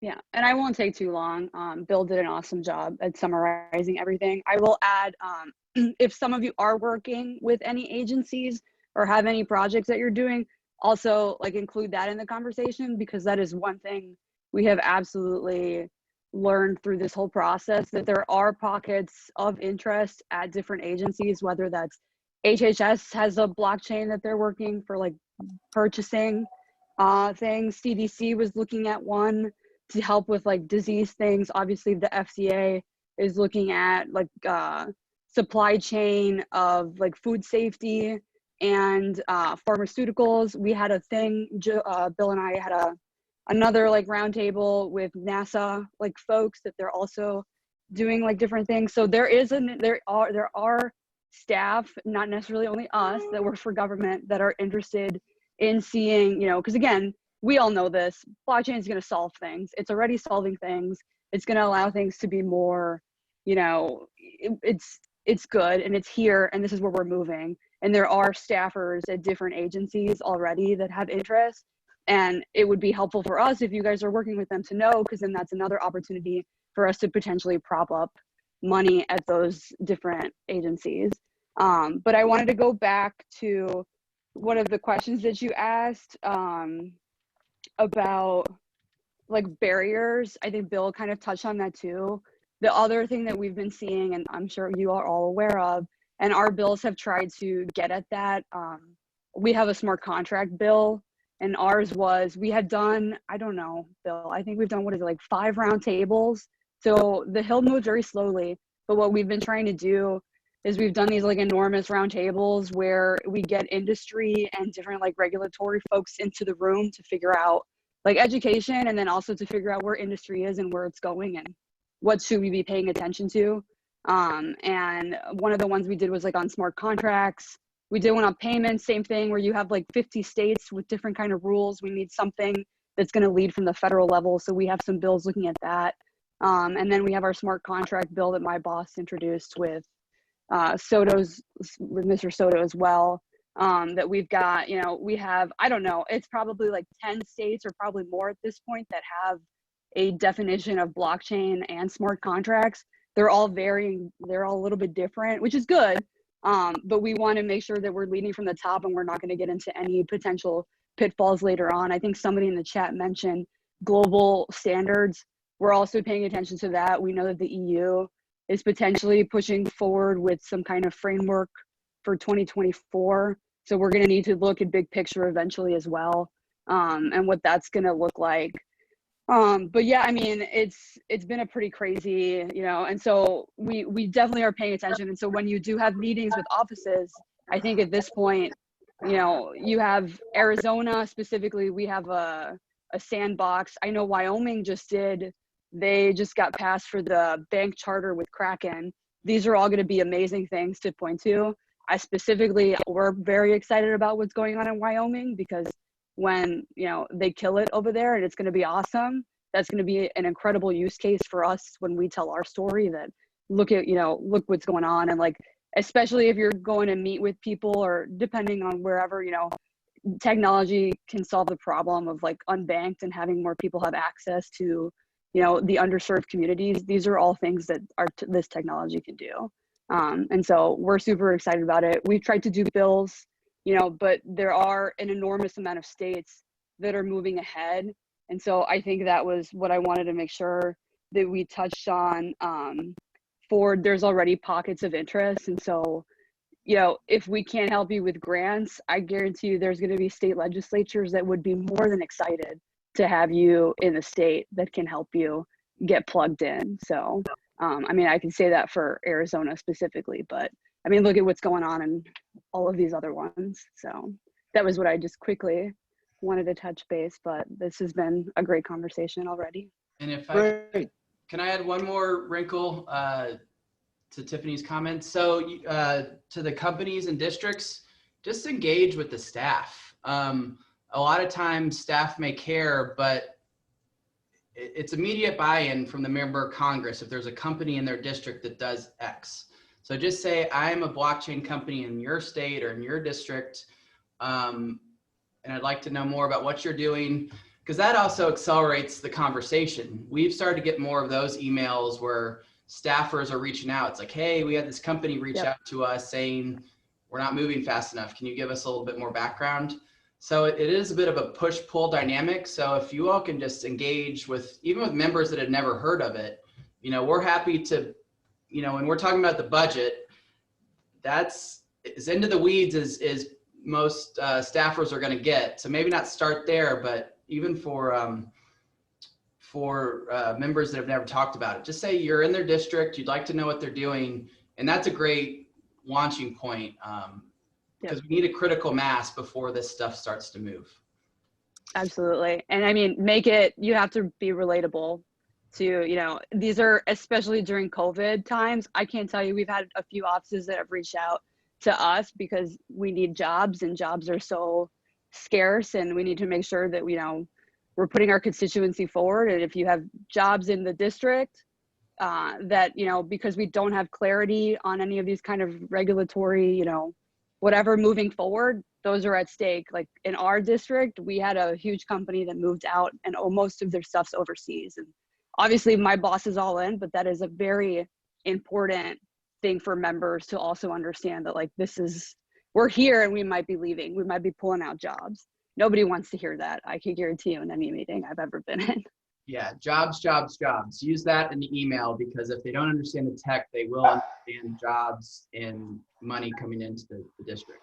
Yeah, and I won't take too long. Bill did an awesome job at summarizing everything. I will add, if some of you are working with any agencies or have any projects that you're doing, also like include that in the conversation, because that is one thing we have absolutely learned through this whole process, that there are pockets of interest at different agencies, whether that's HHS has a blockchain that they're working for, like purchasing things. CDC was looking at one to help with like disease things. Obviously the FDA is looking at like supply chain of like food safety and pharmaceuticals. We had a thing, Bill and I had another like roundtable with NASA like folks that they're also doing like different things. So there are staff, not necessarily only us, that work for government that are interested in seeing, you know, because again, we all know this, blockchain is going to solve things. It's already solving things. It's going to allow things to be more, you know, it's good and it's here and this is where we're moving. And there are staffers at different agencies already that have interest. And it would be helpful for us if you guys are working with them to know, because then that's another opportunity for us to potentially prop up money at those different agencies. But I wanted to go back to one of the questions that you asked about like barriers. I think Bill kind of touched on that too. The other thing that we've been seeing, and I'm sure you are all aware of, and our bills have tried to get at that. We have a smart contract bill, and ours was, we had done, I don't know, Bill, I think we've done, what is it, like 5 round tables. So the Hill moves very slowly, but what we've been trying to do is we've done these like enormous round tables where we get industry and different like regulatory folks into the room to figure out like education, and then also to figure out where industry is and where it's going and what should we be paying attention to. And one of the ones we did was like on smart contracts. We did one on payments, same thing, where you have like 50 states with different kind of rules. We need something that's going to lead from the federal level. So we have some bills looking at that. And then we have our smart contract bill that my boss introduced with Mr. Soto as well. That we've got, you know, we have, I don't know, it's probably like 10 states or probably more at this point that have a definition of blockchain and smart contracts. They're all varying, they're all a little bit different, which is good. But we want to make sure that we're leading from the top and we're not going to get into any potential pitfalls later on. I think somebody in the chat mentioned global standards. We're also paying attention to that. We know that the EU is potentially pushing forward with some kind of framework for 2024. So we're going to need to look at big picture eventually as well, and what that's going to look like. But yeah, I mean, it's been a pretty crazy, you know, and so we definitely are paying attention. And so when you do have meetings with offices, I think at this point, you know, you have Arizona specifically, we have a sandbox. I know Wyoming they just got passed for the bank charter with Kraken. These are all going to be amazing things to point to. We're very excited about what's going on in Wyoming, because when, you know, they kill it over there and it's going to be awesome, that's going to be an incredible use case for us when we tell our story, that look what's going on. And like, especially if you're going to meet with people, or depending on wherever, you know, technology can solve the problem of like unbanked and having more people have access to, you know, the underserved communities. These are all things that this technology can do. And so we're super excited about it. We've tried to do bills, you know, but there are an enormous amount of states that are moving ahead. And so I think that was what I wanted to make sure that we touched on. There's already pockets of interest. And so, you know, if we can't help you with grants, I guarantee you there's going to be state legislatures that would be more than excited to have you in the state that can help you get plugged in. So, I mean, I can say that for Arizona specifically, but I mean, look at what's going on in all of these other ones. So that was what I just quickly wanted to touch base, but this has been a great conversation already. And if can I add one more wrinkle to Tiffany's comments? So to the companies and districts, just engage with the staff. A lot of times staff may care, but it's immediate buy-in from the member of Congress if there's a company in their district that does X. So just say, I'm a blockchain company in your state or in your district, and I'd like to know more about what you're doing. because that also accelerates the conversation. We've started to get more of those emails where staffers are reaching out. It's like, hey, we had this company reach out to us saying we're not moving fast enough. Can you give us a little bit more background? So it is a bit of a push-pull dynamic. So if you all can just engage with, even with members that had never heard of it, we're happy to, when we're talking about the budget, that's as into the weeds as most staffers are going to get. So maybe not start there, but even for members that have never talked about it, just say you're in their district, you'd like to know what they're doing, and that's a great launching point, because we need a critical mass before this stuff starts to move. Absolutely. And I mean, you have to be relatable to, these are, especially during COVID times. I can't tell you, we've had a few offices that have reached out to us because we need jobs, and jobs are so scarce, and we need to make sure that, we're putting our constituency forward. And if you have jobs in the district that, because we don't have clarity on any of these kind of regulatory, whatever moving forward, those are at stake. Like in our district, we had a huge company that moved out, and most of their stuff's overseas. And obviously my boss is all in, but that is a very important thing for members to also understand, that like, we're here and we might be leaving. We might be pulling out jobs. Nobody wants to hear that. I can guarantee you in any meeting I've ever been in. Yeah, jobs, jobs, jobs. Use that in the email, because if they don't understand the tech, they will understand jobs and money coming into the district.